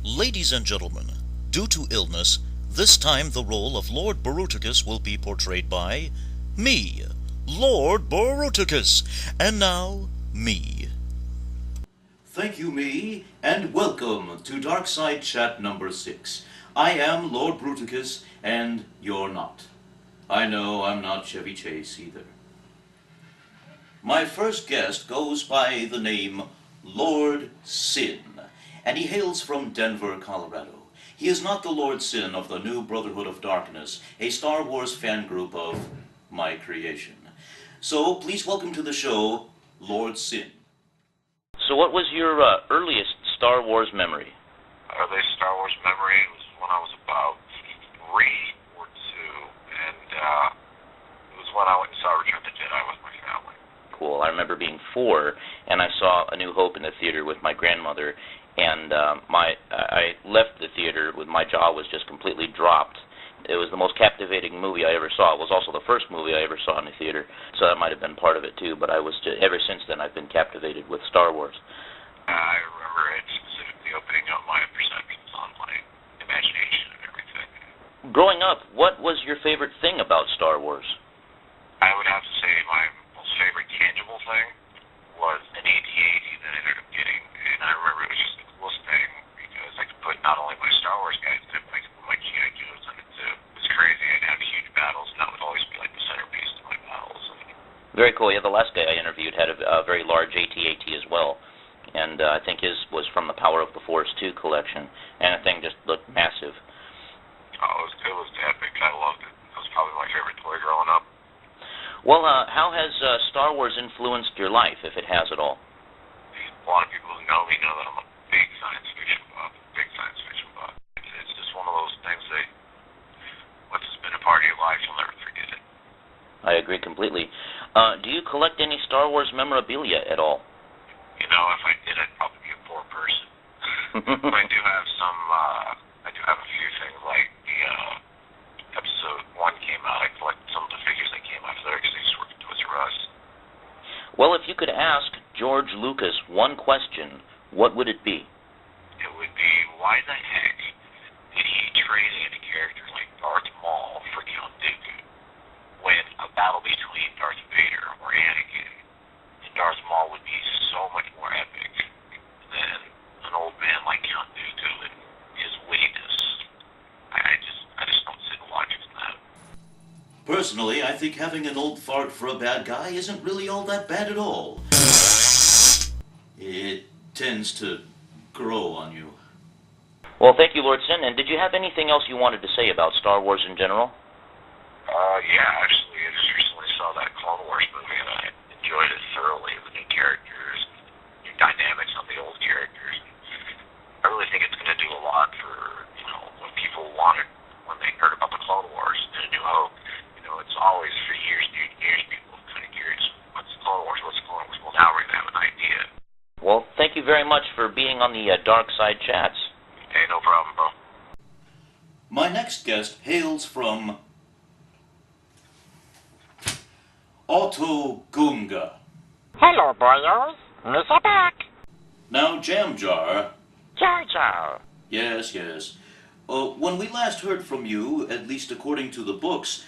Ladies and gentlemen, due to illness, this time the role of Lord Boruticus will be portrayed by me, Lord Boruticus. And now, me. Thank you, me, and welcome to Dark Side Chat number 6. I am Lord Bruticus, and you're not. I know I'm not Chevy Chase either. My first guest goes by the name Lord Sin, and he hails from Denver, Colorado. He is not the Lord Sin of the New Brotherhood of Darkness, a Star Wars fan group of my creation. So please welcome to the show, Lord Sin. So what was your earliest Star Wars memory? Earliest Star Wars memory was when I was about 3 or 2, and it was when I went and saw Return of the Jedi with my family. Cool. I remember being 4, and I saw A New Hope in the theater with my grandmother, and I left the theater with my jaw was just completely dropped. It was the most captivating movie I ever saw. It was also the first movie I ever saw in the theater, so that might have been part of it too. But I was ever since then I've been captivated with Star Wars. I remember it specifically opening up my perceptions on my imagination and everything. Growing up, what was your favorite thing about Star Wars? I would have to say my most favorite tangible thing was an AT-AT that I ended up getting, and I remember it was just the coolest thing because I could put not only my Star Wars guys in it, but I could put my G.I. Joes in it too. It was crazy. I'd have huge battles, and that would always be like the centerpiece of my battles. Very cool. Yeah, the last guy I interviewed had a very large AT-AT as well, and I think his was from the Power of the Force 2 collection, and the thing just looked massive. Oh, it was epic. I loved it. It was probably my favorite toy growing up. Well, how has Star Wars influenced your life, if it has at all? A lot of people who know me know that I'm a big science fiction buff. It's just one of those things that once it's been a part of your life, you'll never forget it. I agree completely. Do you collect any Star Wars memorabilia at all? You know, if I did, I'd probably be a poor person. But I do have some, I do have a few things, like the episode 1 came out. I collect some of the figures that came out of there because they just worked at Toys R Us. Well, if you could ask George Lucas one question, what would it be? It would be, why the heck did he trade in a character like Darth Maul for Count Dooku when a battle between Darth Vader or Anakin and Darth Maul would be so much more epic than an old man like Count Dooku and his wittiness? I just don't see the logic in that. Personally, I think having an old fart for a bad guy isn't really all that bad at all. It tends to grow on you. Well, thank you, Lord Sin. And did you have anything else you wanted to say about Star Wars in general? Yeah, actually, I just recently saw that Clone Wars movie, and I enjoyed it thoroughly. The new characters, new dynamics on the old characters. I really think it's going to do a lot for, you know, what people wanted when they heard about the Clone Wars and A New Hope. You know, it's always, for years and years, people are kind of curious, what's the Clone Wars, what's the Clone Wars? Well, now we're going to have an idea. Well, thank you very much for being on the Dark Side Chats. Hey, no problem, bro. My next guest hails from Autogunga. Hello, boyos. Mr. Back. Now, Jam Jar. Jar Jar. Yes. When we last heard from you, at least according to the books,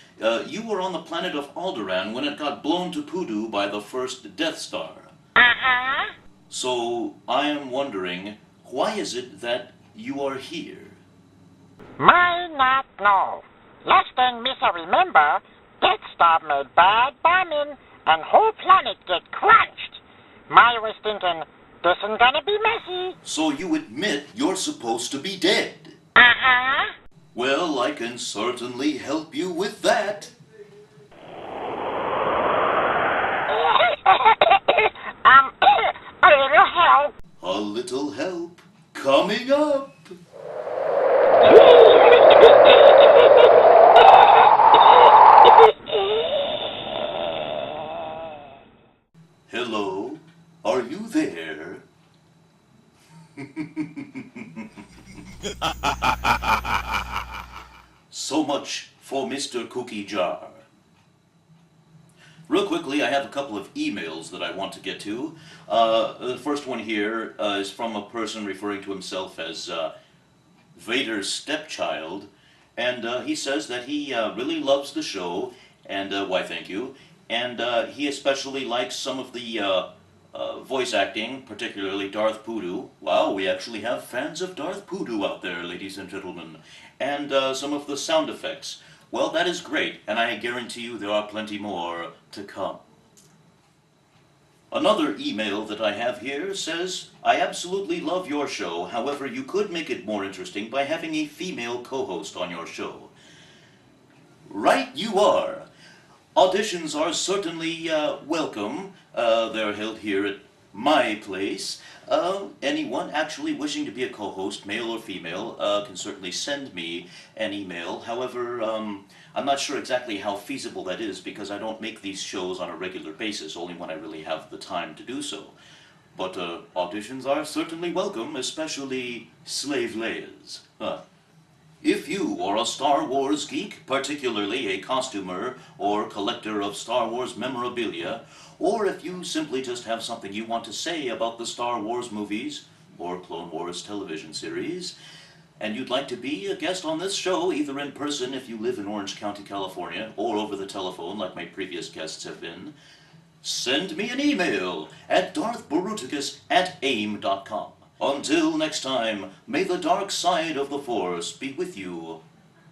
you were on the planet of Alderaan when it got blown to Poodoo by the first Death Star. Uh-huh. So, I am wondering, why is it that you are here? Might not know. Last thing Missa remember, Death Star made bad bombing and whole planet get crunched. Maya was thinking, this ain't gonna be messy. So you admit you're supposed to be dead? Uh-huh. Well, I can certainly help you with that. A little help. A little help coming up. Hello, are you there? So much for Mr. Cookie Jar. Real quickly, I have a couple of emails that I want to get to. The first one here is from a person referring to himself as Vader's stepchild, and he says that he really loves the show, and why thank you, and he especially likes some of the voice acting, particularly Darth Poodoo. Wow, we actually have fans of Darth Poodoo out there, ladies and gentlemen, and some of the sound effects. Well, that is great, and I guarantee you there are plenty more to come. Another email that I have here says, I absolutely love your show, however you could make it more interesting by having a female co-host on your show. Right you are. Auditions are certainly welcome. They're held here at my place. Anyone actually wishing to be a co-host, male or female, can certainly send me an email. However, I'm not sure exactly how feasible that is because I don't make these shows on a regular basis, only when I really have the time to do so. But auditions are certainly welcome, especially Slave Leia's. If you are a Star Wars geek, particularly a costumer or collector of Star Wars memorabilia, or if you simply just have something you want to say about the Star Wars movies or Clone Wars television series, and you'd like to be a guest on this show, either in person if you live in Orange County, California, or over the telephone like my previous guests have been, send me an email at darthbaruticus@aim.com. Until next time, may the dark side of the Force be with you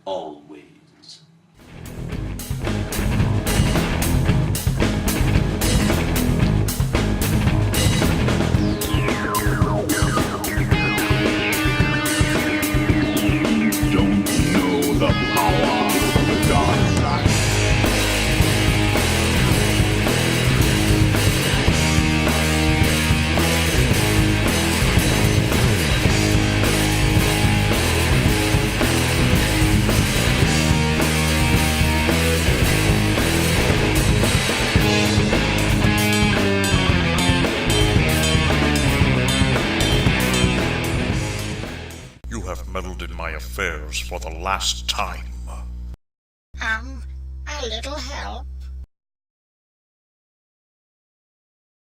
always. Don't know the power of the dark side. You have meddled in my affairs for the last time. A little help.